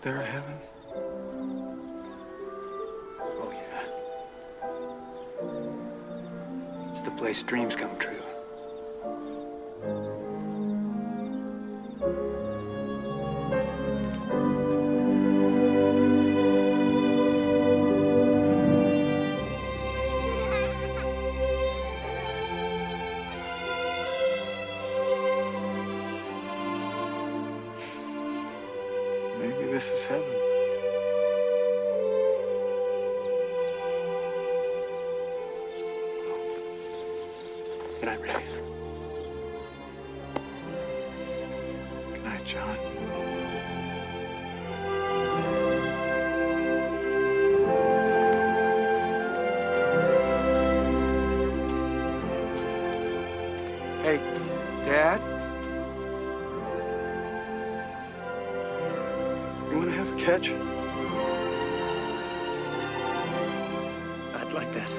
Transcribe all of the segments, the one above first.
there a heaven? Oh, yeah. It's the place dreams come true. Maybe this is heaven. Good night, Ray. Good night, John. Hey, Dad? You want to have a catch? I'd like that.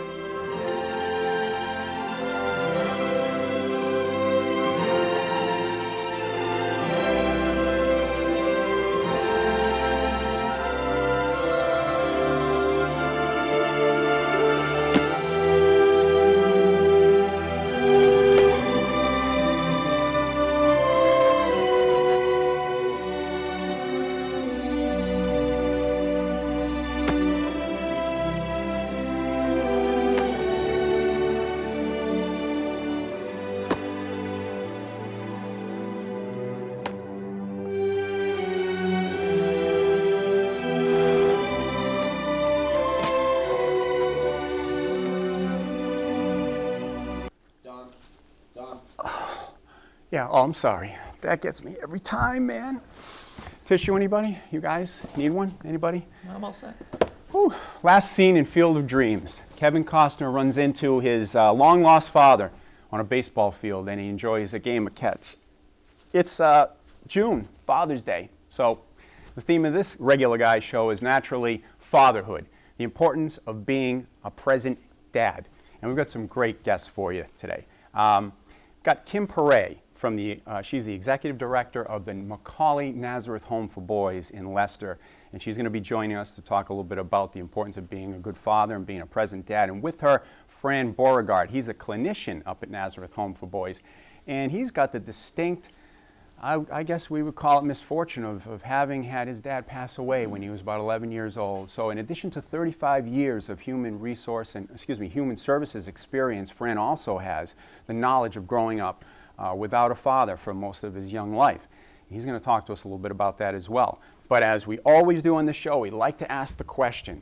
Yeah, oh, I'm sorry. That gets me every time, man. Tissue, anybody? You guys need one? Anybody? I'm all set. Whew. Last scene in Field of Dreams. Kevin Costner runs into his long-lost father on a baseball field, and he enjoys a game of catch. It's June, Father's Day. So the theme of this regular guy show is naturally fatherhood, the importance of being a present dad. And we've got some great guests for you today. Got Kim Perret from she's the executive director of the Macaulay Nazareth Home for Boys in Leicester, and she's going to be joining us to talk a little bit about the importance of being a good father and being a present dad. And with her, Fran Beauregard. He's a clinician up at Nazareth Home for Boys, and he's got the distinct, I guess we would call it misfortune of having had his dad pass away when he was about 11 years old. So in addition to 35 years of human services experience, Fran also has the knowledge of growing up without a father for most of his young life. He's going to talk to us a little bit about that as well. But as we always do on the show, we like to ask the question,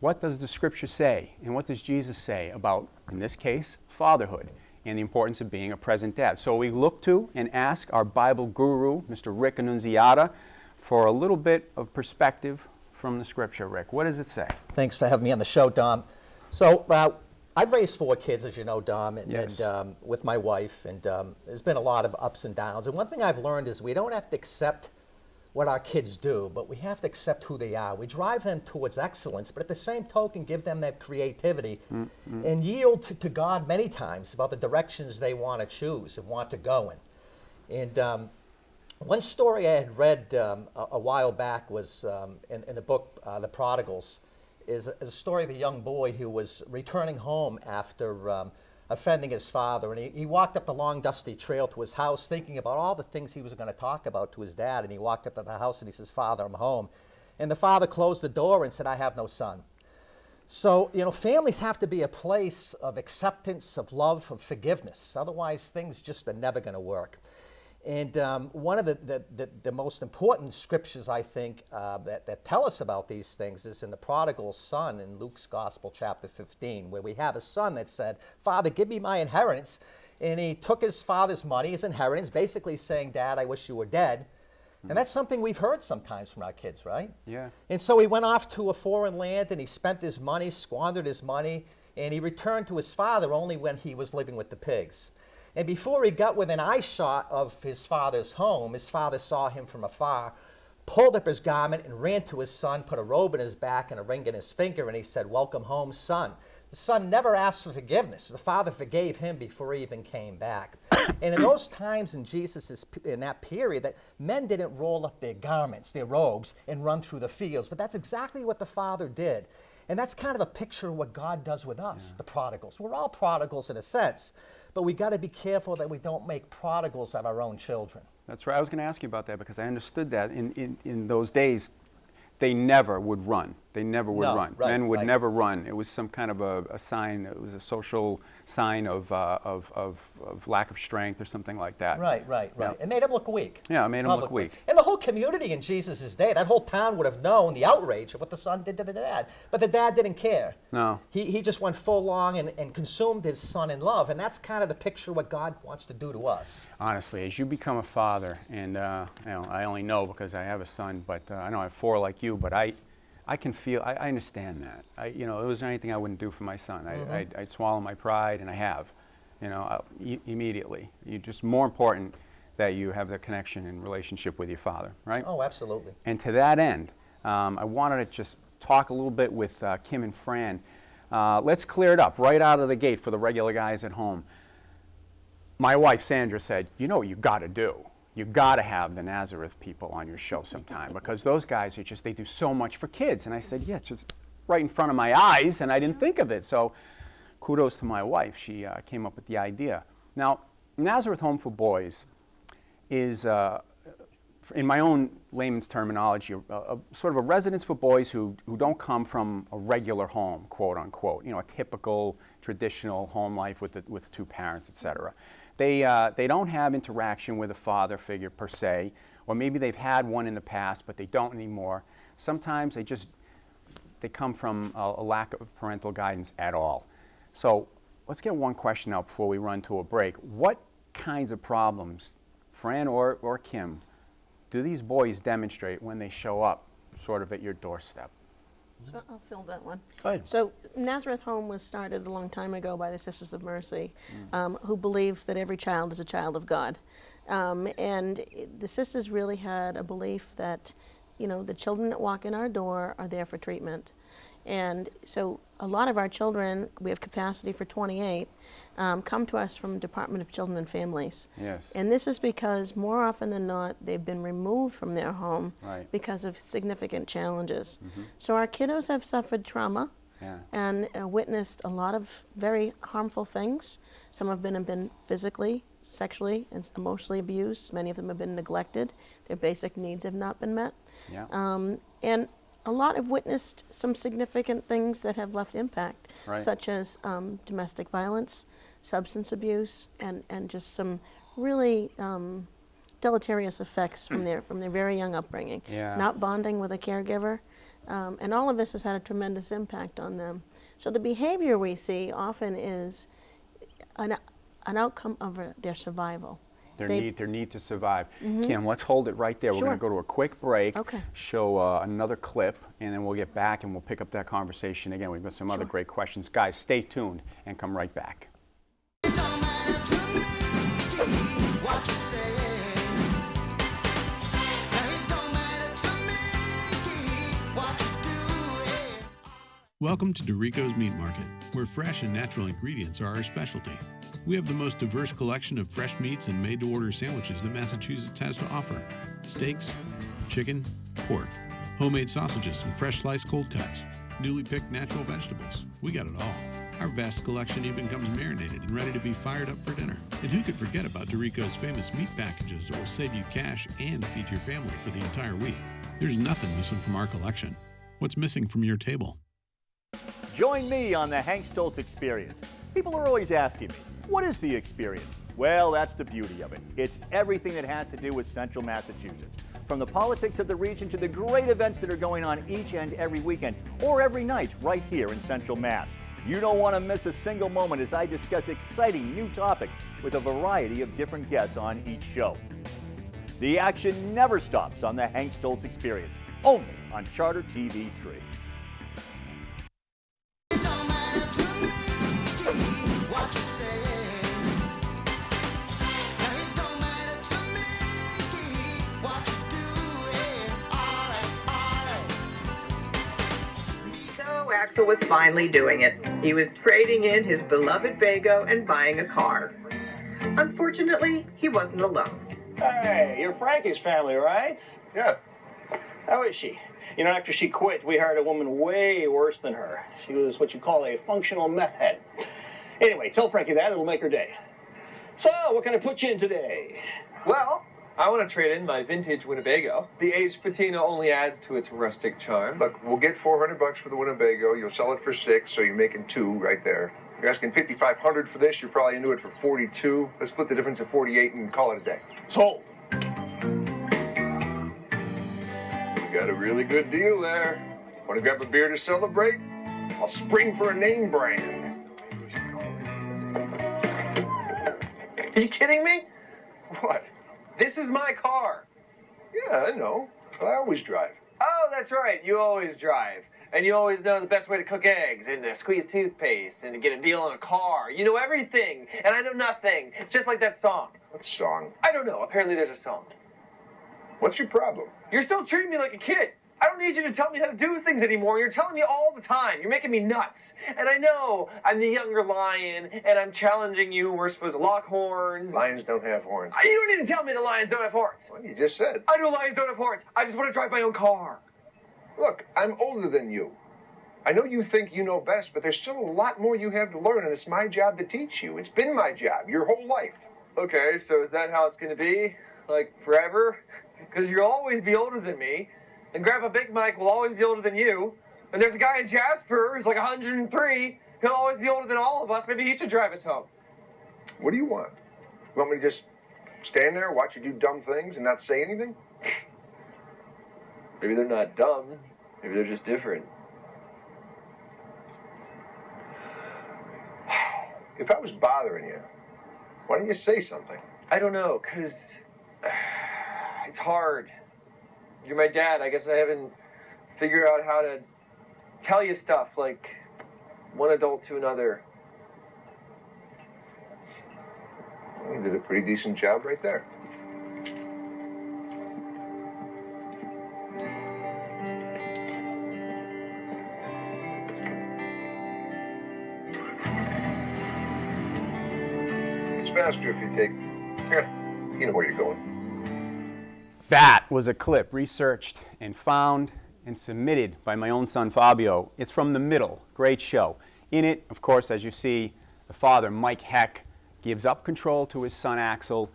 what does the scripture say and what does Jesus say about, in this case, fatherhood and the importance of being a present dad? So we look to and ask our Bible guru, Mr. Rick Annunziata, for a little bit of perspective from the scripture. Rick, what does it say? Thanks for having me on the show, Dom. So I've raised 4 kids, as you know, Dom, Yes. and with my wife, and there's been a lot of ups and downs. And one thing I've learned is we don't have to accept what our kids do, but we have to accept who they are. We drive them towards excellence, but at the same token, give them that creativity and yield to God many times about the directions they want to choose and want to go in. And one story I had read a while back was in the book, The Prodigals, is a story of a young boy who was returning home after offending his father. And he walked up the long, dusty trail to his house thinking about all the things he was going to talk about to his dad. And he walked up to the house and he says, "Father, I'm home." And the father closed the door and said, "I have no son." So, families have to be a place of acceptance, of love, of forgiveness. Otherwise, things just are never going to work. And one of the most important scriptures, I think, that tell us about these things is in the prodigal son in Luke's Gospel, chapter 15, where we have a son that said, "Father, give me my inheritance." And he took his father's money, his inheritance, basically saying, "Dad, I wish you were dead." And that's something we've heard sometimes from our kids, right? Yeah. And so he went off to a foreign land and he spent his money, squandered his money, and he returned to his father only when he was living with the pigs. And before he got within eye shot of his father's home, his father saw him from afar, pulled up his garment and ran to his son, put a robe in his back and a ring in his finger, and he said, "Welcome home, son." the son never asked for forgiveness. The father forgave him before he even came back. And in those times in that period, that men didn't roll up their garments, their robes, and run through the fields. But that's exactly what the father did. And that's kind of a picture of what God does with us, the prodigals. We're all prodigals in a sense, but we got to be careful that we don't make prodigals of our own children. That's right. I was going to ask you about that because I understood that in those days, they never would run. They never would run. Right, Men would right. never run. It was some kind of a sign. It was a social sign of lack of strength or something like that. Right. Yeah. It made him look weak. Yeah, it made him look Publicly. weak. And the whole community in Jesus' day, that whole town would have known the outrage of what the son did to the dad. But the dad didn't care. No. He just went full on and consumed his son in love. And that's kind of the picture of what God wants to do to us. Honestly, as you become a father, and I only know because I have a son, but I know I have 4 like you, but I can feel, I understand that. If there was anything I wouldn't do for my son. I'd swallow my pride, and I have, immediately. It's just more important that you have the connection and relationship with your father, right? Oh, absolutely. And to that end, I wanted to just talk a little bit with Kim and Fran. Let's clear it up right out of the gate for the regular guys at home. My wife, Sandra, said, you know what you got to do? You got to have the Nazareth people on your show sometime because those guys they do so much for kids. And I said, yeah, it's just right in front of my eyes, and I didn't think of it. So kudos to my wife. She came up with the idea. Now, Nazareth Home for Boys is, in my own layman's terminology, sort of a residence for boys who don't come from a regular home, quote unquote, a typical traditional home life with 2 parents, etc. They don't have interaction with a father figure per se, or maybe they've had one in the past, but they don't anymore. Sometimes they come from a lack of parental guidance at all. So let's get one question out before we run to a break. What kinds of problems, Fran or Kim, do these boys demonstrate when they show up sort of at your doorstep? So I'll fill that one. Go ahead. So Nazareth Home was started a long time ago by the Sisters of Mercy, who believe that every child is a child of God. And the sisters really had a belief that, the children that walk in our door are there for treatment. And so a lot of our children, we have capacity for 28, come to us from Department of Children and Families. Yes. And this is because more often than not, they've been removed from their home because of significant challenges. So our kiddos have suffered trauma and witnessed a lot of very harmful things. Some have been physically, sexually, and emotionally abused. Many of them have been neglected. Their basic needs have not been met. And a lot have witnessed some significant things that have left impact, such as domestic violence, substance abuse, and just some really deleterious effects from their very young upbringing. Not bonding with a caregiver, and all of this has had a tremendous impact on them. So the behavior we see often is an outcome of their survival. Their need to survive. Kim, let's hold it right there. We're going to go to a quick break, show another clip, and then we'll get back and we'll pick up that conversation again. We've got some other great questions. Guys, stay tuned and come right back. Welcome to Dorico's Meat Market, where fresh and natural ingredients are our specialty. We have the most diverse collection of fresh meats and made-to-order sandwiches that Massachusetts has to offer. Steaks, chicken, pork, homemade sausages, and fresh sliced cold cuts. Newly picked natural vegetables. We got it all. Our vast collection even comes marinated and ready to be fired up for dinner. And who could forget about Dorico's famous meat packages that will save you cash and feed your family for the entire week? There's nothing missing from our collection. What's missing from your table? Join me on the Hank Stoltz Experience. People are always asking me, what is the experience? Well, that's the beauty of it. It's everything that has to do with Central Massachusetts. From the politics of the region to the great events that are going on each and every weekend or every night right here in Central Mass. You don't want to miss a single moment as I discuss exciting new topics with a variety of different guests on each show. The action never stops on the Hank Stoltz Experience, only on Charter TV 3. Axel was finally doing it. He was trading in his beloved Bago and buying a car. Unfortunately, he wasn't alone. Hey, you're Frankie's family, right? Yeah. How is she? You know, after she quit, we hired a woman way worse than her. She was what you call a functional meth head. Anyway, tell Frankie that. It'll make her day. So, what can I put you in today? Well, I want to trade in my vintage Winnebago. The aged patina only adds to its rustic charm. Look, we'll get $400 for the Winnebago. You'll sell it for $6, so you're making $2 right there. You're asking $5,500 for this. You're probably into it for $42. Let's split the difference of $48 and call it a day. Sold. You got a really good deal there. Want to grab a beer to celebrate? I'll spring for a name brand. Are you kidding me? What? This is my car. Yeah, I know. But I always drive. Oh, that's right. You always drive. And you always know the best way to cook eggs and to squeeze toothpaste and to get a deal on a car. You know everything, and I know nothing. It's just like that song. What song? I don't know. Apparently there's a song. What's your problem? You're still treating me like a kid. I don't need you to tell me how to do things anymore. You're telling me all the time. You're making me nuts. And I know I'm the younger lion, and I'm challenging you. We're supposed to lock horns. Lions don't have horns. You don't need to tell me the lions don't have horns. Well, you just said. I know lions don't have horns. I just want to drive my own car. Look, I'm older than you. I know you think you know best, but there's still a lot more you have to learn, and it's my job to teach you. It's been my job your whole life. Okay, so is that how it's going to be? Like, forever? Because you'll always be older than me, and Grandpa Big Mike will always be older than you, and there's a guy in Jasper who's like 103. He'll always be older than all of us. Maybe he should drive us home. What do you want? You want me to just stand there, watch you do dumb things, and not say anything? Maybe they're not dumb. Maybe they're just different. If I was bothering you, why don't you say something? I don't know, because it's hard. You're my dad. I guess I haven't figured out how to tell you stuff like one adult to another. Well, you did a pretty decent job right there. It's faster if you take... Here, you know where you're going. That was a clip researched and found and submitted by my own son Fabio. It's from The Middle. Great show. In it, of course, as you see, the father, Mike Heck, gives up control to his son Axel,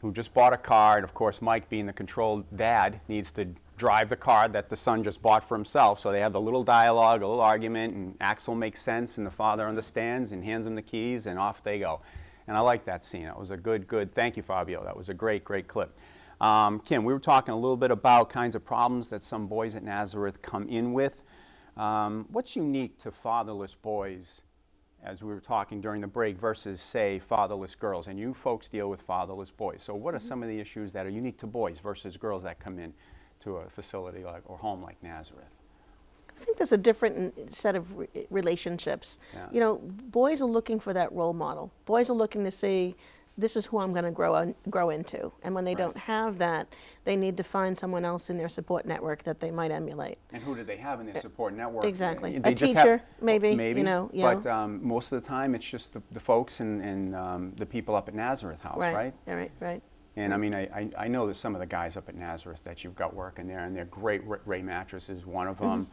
who just bought a car. And of course, Mike, being the controlled dad, needs to drive the car that the son just bought for himself. So they have a little dialogue, a little argument, and Axel makes sense, and the father understands and hands him the keys, and off they go. And I like that scene. It was a good, thank you, Fabio. That was a great clip. Kim, we were talking a little bit about kinds of problems that some boys at Nazareth come in with. What's unique to fatherless boys, as we were talking during the break, versus, say, fatherless girls? And you folks deal with fatherless boys. So what are some of the issues that are unique to boys versus girls that come in to a facility like or home like Nazareth? I think there's a different set of relationships. Yeah. You know, boys are looking for that role model. Boys are looking to see, this is who I'm going to grow into. And when they don't have that, they need to find someone else in their support network that they might emulate. And who do they have in their support network? Exactly. They A just teacher, have, maybe. you know. But most of the time, it's just the folks and the people up at Nazareth House, right? Right. And I mean, I know that some of the guys up at Nazareth that you've got working there, and they're great. Ray Mattress is one of them.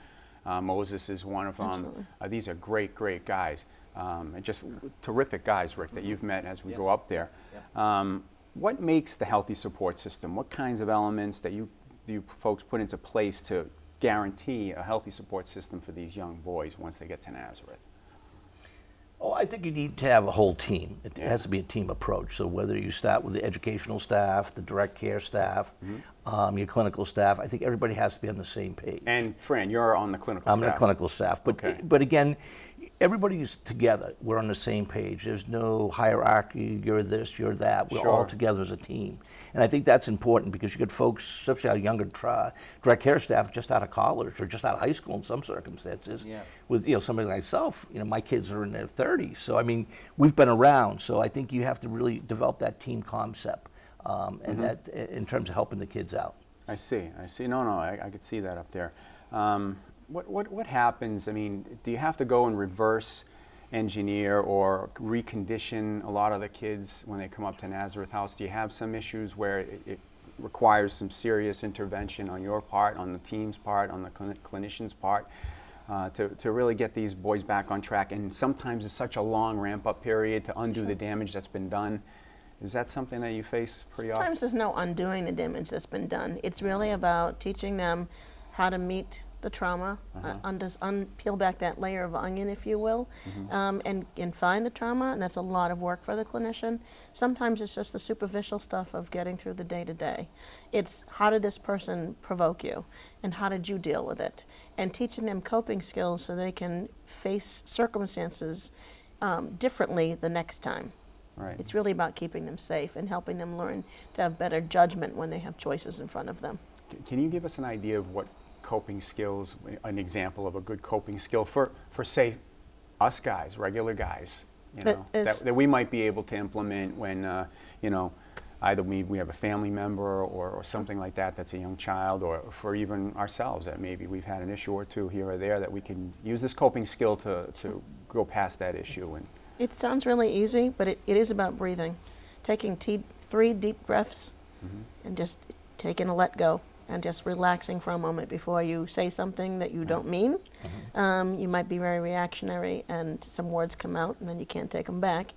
Moses is one of them. These are great guys. And just terrific guys, Rick, that you've met as we go up there. What makes the healthy support system? What kinds of elements that you folks put into place to guarantee a healthy support system for these young boys once they get to Nazareth? Oh, I think you need to have a whole team. It has to be a team approach. So whether you start with the educational staff, the direct care staff, your clinical staff, I think everybody has to be on the same page. And Fran, you're on the clinical staff. I'm on the clinical staff. But again, everybody's together. We're on the same page. There's no hierarchy, you're this, you're that. We're all together as a team. And I think that's important because you get folks, especially our younger direct care staff, just out of college or just out of high school in some circumstances. Yeah. With somebody like myself, my kids are in their 30s. So I mean, we've been around. So I think you have to really develop that team concept, and that in terms of helping the kids out. I see. No, I could see that up there. What happens? I mean, do you have to go and reverse engineer or recondition a lot of the kids when they come up to Nazareth House? Do you have some issues where it requires some serious intervention on your part, on the team's part, on the clinician's part, to really get these boys back on track? And sometimes it's such a long ramp-up period to undo the damage that's been done. Is that something that you face pretty often? Sometimes there's no undoing the damage that's been done. It's really about teaching them how to meet the trauma, peel back that layer of onion, if you will, and find the trauma, and that's a lot of work for the clinician. Sometimes it's just the superficial stuff of getting through the day-to-day. It's how did this person provoke you, and how did you deal with it, and teaching them coping skills so they can face circumstances differently the next time. Right. It's really about keeping them safe and helping them learn to have better judgment when they have choices in front of them. Can you give us an idea of what coping skills, an example of a good coping skill for say, us guys, regular guys, you know, that we might be able to implement when, you know, either we have a family member or something like that that's a young child, or for even ourselves that maybe we've had an issue or two here or there that we can use this coping skill to go past that issue. And it sounds really easy, but it is about breathing. Taking 3 deep breaths and just taking a let go and just relaxing for a moment before you say something that you don't mean. You might be very reactionary and some words come out and then you can't take them back.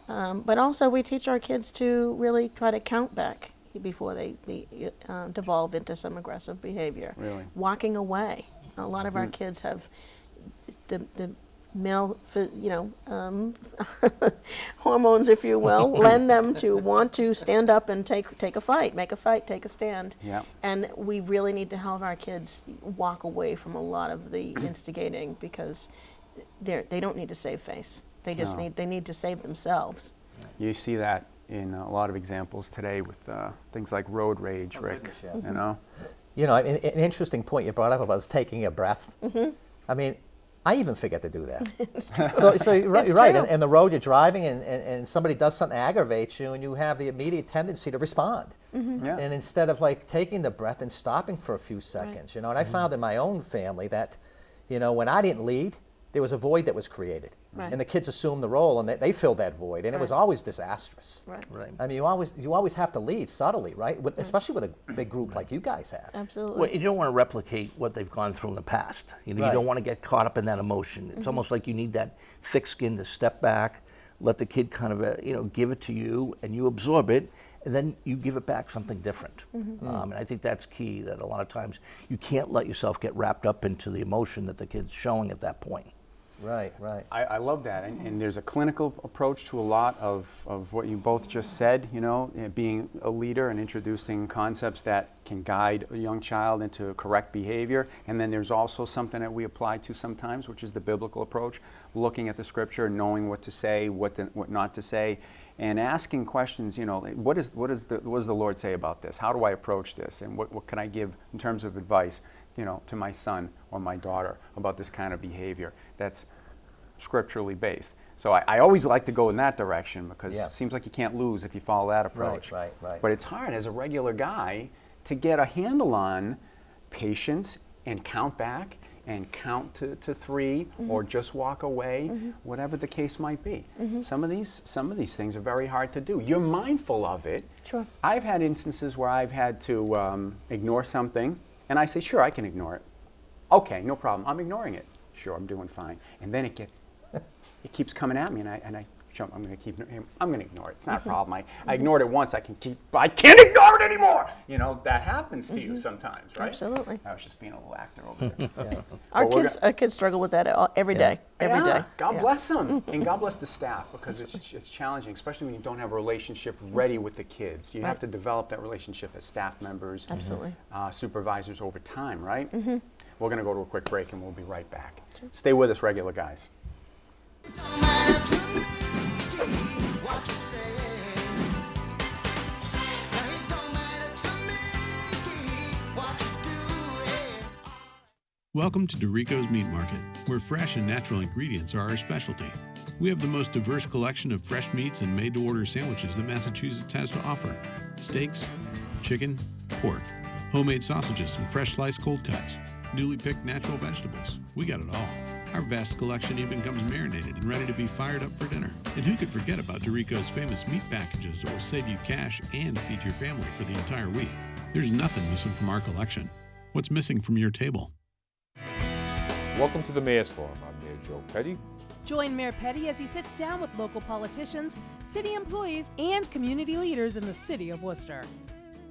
But also we teach our kids to really try to count back before they devolve into some aggressive behavior. Really? Walking away. A lot of our kids have the male, hormones, if you will, lend them to want to stand up and take a fight, make a fight, take a stand. Yeah. And we really need to help our kids walk away from a lot of the instigating, because they don't need to save face. They just need to save themselves. You see that in a lot of examples today with things like road rage, Rick. You know. You know, an interesting point you brought up about taking a breath. I mean, I even forget to do that. so you're right. And the road you're driving and somebody does something that aggravates you, and you have the immediate tendency to respond. Yeah. And instead of like taking the breath and stopping for a few seconds, you know, and I found in my own family that, you know, when I didn't lead, there was a void that was created. And the kids assumed the role, and they filled that void, and it was always disastrous. Right. I mean, you always have to lead subtly, right? Especially with a big group like you guys have. Absolutely. Well, you don't want to replicate what they've gone through in the past. You know, you don't want to get caught up in that emotion. It's almost like you need that thick skin to step back, let the kid kind of, give it to you, and you absorb it, and then you give it back something different. And I think that's key, that a lot of times you can't let yourself get wrapped up into the emotion that the kid's showing at that point. Right. I love that, and there's a clinical approach to a lot of what you both just said, you know, being a leader and introducing concepts that can guide a young child into correct behavior. And then there's also something that we apply to sometimes, which is the biblical approach, looking at the scripture, knowing what to say, what not to say, and asking questions, you know, what does the Lord say about this? How do I approach this? And what can I give in terms of advice, you know, to my son or my daughter about this kind of behavior that's scripturally based? So I always like to go in that direction, because it seems like you can't lose if you follow that approach. Right. But it's hard as a regular guy to get a handle on patience and count back and count to 3 or just walk away, whatever the case might be. Some of these things are very hard to do. You're mindful of it. Sure. I've had instances where I've had to ignore something, and I say, sure, I can ignore it. Okay, no problem. I'm ignoring it. Sure, I'm doing fine. And then it keeps coming at me, and I jump. I'm going to ignore it. It's not a problem. I ignored it once. I can't ignore it anymore. You know, that happens to you sometimes, right? Absolutely. I was just being a little actor over there. Our kids struggle with that every day. Every day. God bless them, and God bless the staff, because it's challenging, especially when you don't have a relationship ready with the kids. You have to develop that relationship as staff members, supervisors over time, right? We're going to go to a quick break, and we'll be right back. Stay with us, regular guys. Welcome to Dorico's Meat Market, where fresh and natural ingredients are our specialty. We have the most diverse collection of fresh meats and made-to-order sandwiches that Massachusetts has to offer. Steaks, chicken, pork, homemade sausages, and fresh sliced cold cuts. newly picked natural vegetables. We got it all. Our vast collection even comes marinated and ready to be fired up for dinner. And who could forget about Dorico's famous meat packages that will save you cash and feed your family for the entire week? There's nothing missing from our collection. What's missing from your table? Welcome to the Mayor's Forum. I'm Mayor Joe Petty. Join Mayor Petty as he sits down with local politicians, city employees, and community leaders in the city of Worcester.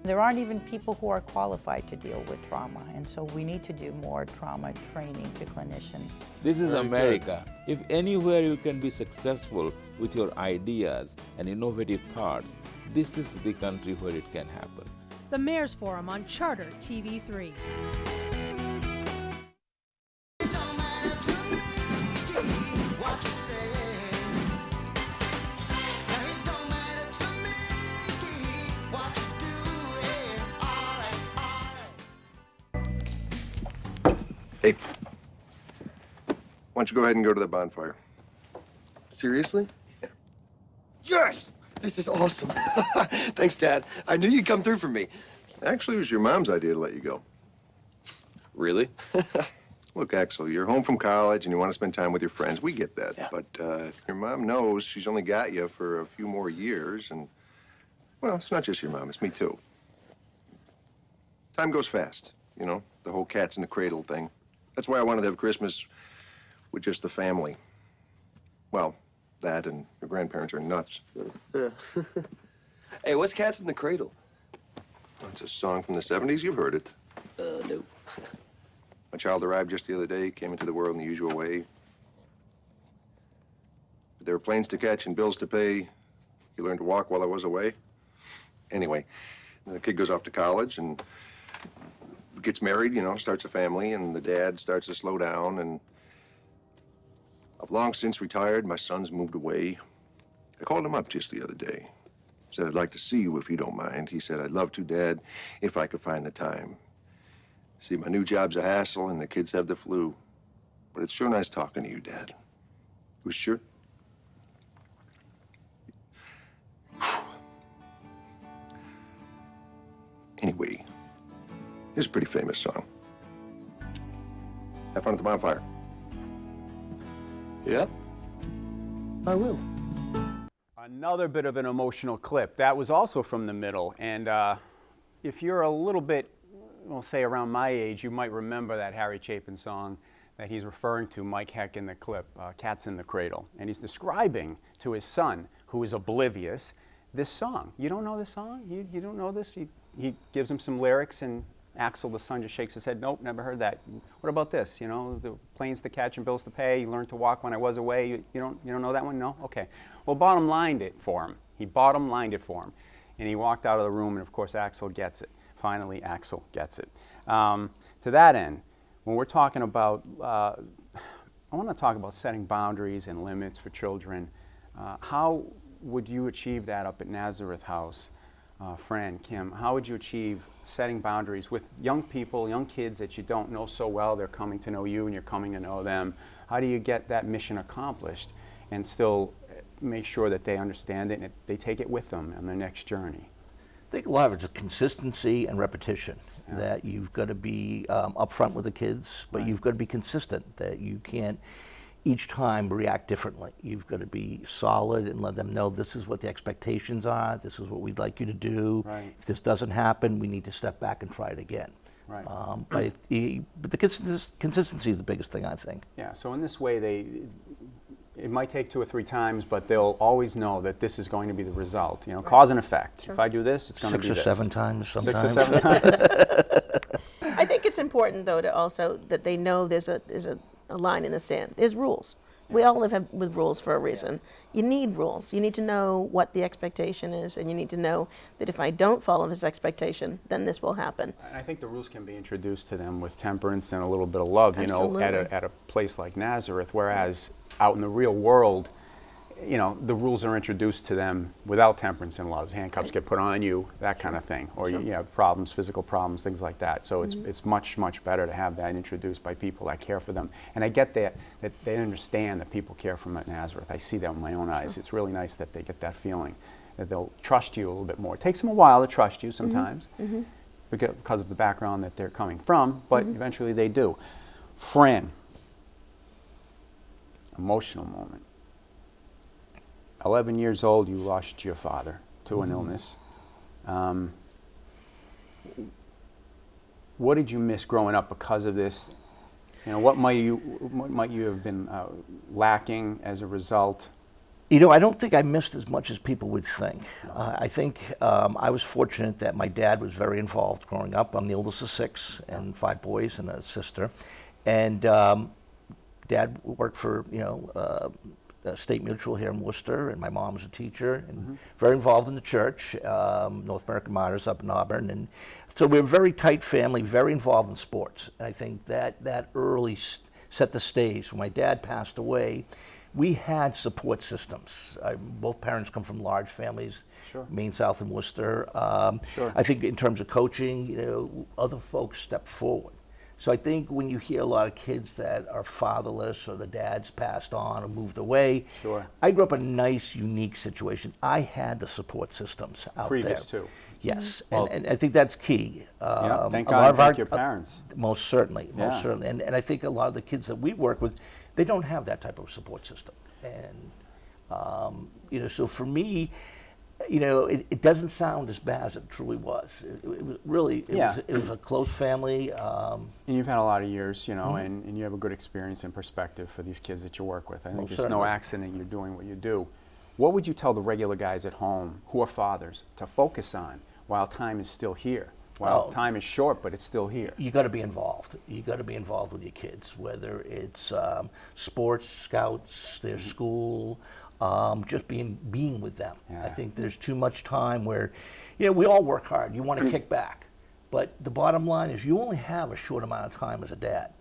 There aren't even people who are qualified to deal with trauma, and so we need to do more trauma training to clinicians. This is America. If anywhere you can be successful with your ideas and innovative thoughts, this is the country where it can happen. The Mayor's Forum on Charter TV3. Hey, why don't you go ahead and go to the bonfire? Seriously? Yes! This is awesome. Thanks, Dad. I knew you'd come through for me. Actually, it was your mom's idea to let you go. Really? Look, Axel, you're home from college and you want to spend time with your friends. We get that. Yeah. But your mom knows she's only got you for a few more years. And, well, it's not just your mom. It's me, too. Time goes fast, you know, the whole cats in the cradle thing. That's why I wanted to have Christmas with just the family. Well, that and your grandparents are nuts. Yeah. Hey, what's Cats in the Cradle? It's a song from the 70s. You've heard it. No. My child arrived just the other day, came into the world in the usual way. But there were planes to catch and bills to pay. He learned to walk while I was away. Anyway, the kid goes off to college and gets married, you know, starts a family, and the dad starts to slow down, and I've long since retired. My son's moved away. I called him up just the other day. Said, I'd like to see you if you don't mind. He said, I'd love to, Dad, if I could find the time. See, my new job's a hassle, and the kids have the flu. But it's sure nice talking to you, Dad. You sure? Anyway, here's a pretty famous song. Have fun at the bonfire. Yep. I will. Another bit of an emotional clip. That was also from the middle. And if you're a little bit, we'll say around my age, you might remember that Harry Chapin song that he's referring to, Mike Heck in the clip, Cats in the Cradle. And he's describing to his son, who is oblivious, this song. You don't know this song? You don't know this? He gives him some lyrics, and Axel, the son, just shakes his head. Nope, never heard that. What about this? You know, the planes to catch and bills to pay. You learned to walk when I was away. You don't know that one? No? Okay. Well, bottom lined it for him. He bottom lined it for him. And he walked out of the room, and of course, Axel gets it. Finally, Axel gets it. To that end, when we're talking about, I want to talk about setting boundaries and limits for children. How would you achieve that up at Nazareth House? Fran, Kim, how would you achieve setting boundaries with young people, young kids that you don't know so well? They're coming to know you and you're coming to know them. How do you get that mission accomplished and still make sure that they understand it and they take it with them on their next journey? I think a lot of it's a consistency and repetition. Yeah. That you've got to be upfront with the kids, but you've got to be consistent, that you can't each time react differently. You've got to be solid and let them know this is what the expectations are, this is what we'd like you to do. Right. If this doesn't happen, we need to step back and try it again. Right. But the consistency is the biggest thing, I think. Yeah, so in this way, it might take 2 or 3 times, but they'll always know that this is going to be the result. You know, cause and effect. Sure. If I do this, it's going to be this. 6 or 7 times sometimes. 6 or 7 times. I think it's important, though, to also that they know there's a line in the sand. There's rules. Yeah. We all live with rules for a reason. Yeah. You need rules. You need to know what the expectation is, and you need to know that if I don't follow this expectation, then this will happen. And I think the rules can be introduced to them with temperance and a little bit of love, you know, at a place like Nazareth, whereas out in the real world, you know, the rules are introduced to them without temperance and love. Handcuffs get put on you, that kind of thing. Or you have problems, physical problems, things like that. So it's much, much better to have that introduced by people that care for them. And I get that they understand that people care for them at Nazareth. I see that with my own eyes. It's really nice that they get that feeling, that they'll trust you a little bit more. It takes them a while to trust you sometimes. because of the background that they're coming from, but eventually they do. Fran, emotional moment. 11 years old, you lost your father to an illness. What did you miss growing up because of this? You know, what might you have been lacking as a result? You know, I don't think I missed as much as people would think. I think I was fortunate that my dad was very involved growing up. I'm the oldest of 6 and 5 boys and a sister. And Dad worked for, State Mutual here in Worcester, and my mom was a teacher and very involved in the church, North American Martyrs up in Auburn. And so we were a very tight family, very involved in sports. And I think that early set the stage. When my dad passed away, we had support systems. Both parents come from large families, Maine, South, and Worcester. I think in terms of coaching, other folks stepped forward. So I think when you hear a lot of kids that are fatherless or the dad's passed on or moved away, I grew up in a nice, unique situation. I had the support systems out Previous there. too. Yes, and I think that's key. Thank God, thank your parents. Most certainly, most certainly. And I think a lot of the kids that we work with, they don't have that type of support system. And, so for me, it doesn't sound as bad as it truly was. It was really, it was a close family. And you've had a lot of years, and you have a good experience and perspective for these kids that you work with. I think it's no accident you're doing what you do. What would you tell the regular guys at home who are fathers to focus on while time is still here? While time is short, but it's still here. You got to be involved. You got to be involved with your kids, whether it's sports, scouts, their school, just being with them. I think there's too much time where, we all work hard. You want to kick back, but the bottom line is you only have a short amount of time as a dad,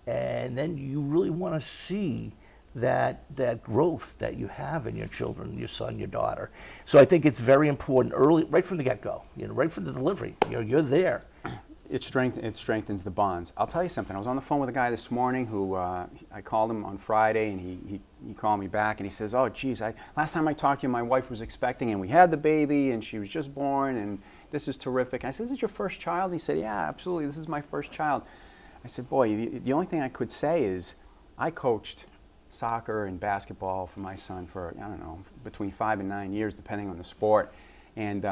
and then you really want to see that growth that you have in your children, your son, your daughter. So I think it's very important early, right from the get-go, right from the delivery. You're there. It strengthens the bonds. I'll tell you something. I was on the phone with a guy this morning who I called him on Friday, and he called me back, and he says, "Oh, geez, last time I talked to you, my wife was expecting, and we had the baby, and she was just born, and this is terrific." I said, "Is this your first child?" And he said, "Yeah, absolutely. This is my first child." I said, "Boy, the only thing I could say is I coached soccer and basketball for my son for, I don't know, between 5 and 9 years, depending on the sport. And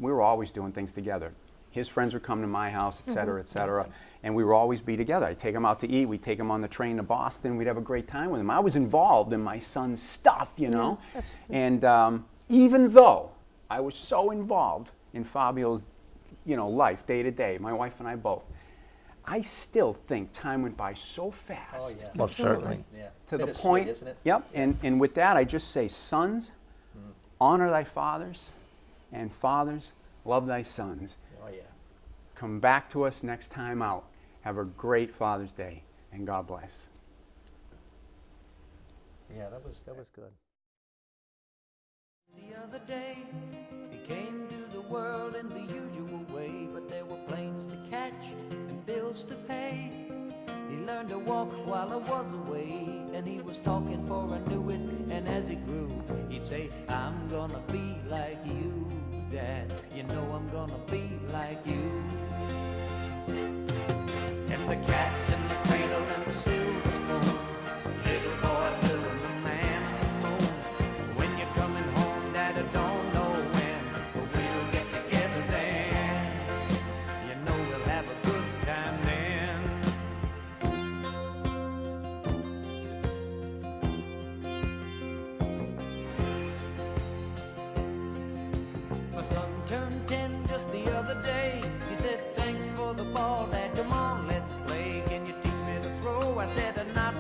we were always doing things together. His friends would come to my house, et cetera, and we would always be together. I'd take him out to eat. We'd take him on the train to Boston. We'd have a great time with him. I was involved in my son's stuff, And even though I was so involved in Fabio's, life day to day, my wife and I both, I still think time went by so fast. Oh, yeah. Most certainly. Yeah. To the point, sweet, isn't it? Yep, and with that, I just say, sons, honor thy fathers, and fathers, love thy sons. Oh, yeah. Come back to us next time out. Have a great Father's Day, and God bless. Yeah, that was good. The other day, he came to the world in the usual way, but there were planes to catch and bills to pay. He learned to walk while I was away, and he was talking for I knew it, and as he grew, he'd say, "I'm gonna be like you, Dad, I'm gonna be like you." And the cats in the cradle and the silver spoon, little boy blue and the man on the moon. When you're coming home, Dad, I don't know when, but we'll get together then. We'll have a good time then. My son turned 10 just the other day. He said, "Thanks for the ball, Dad, come on, let's play. Can you teach me to throw?" I said, "Not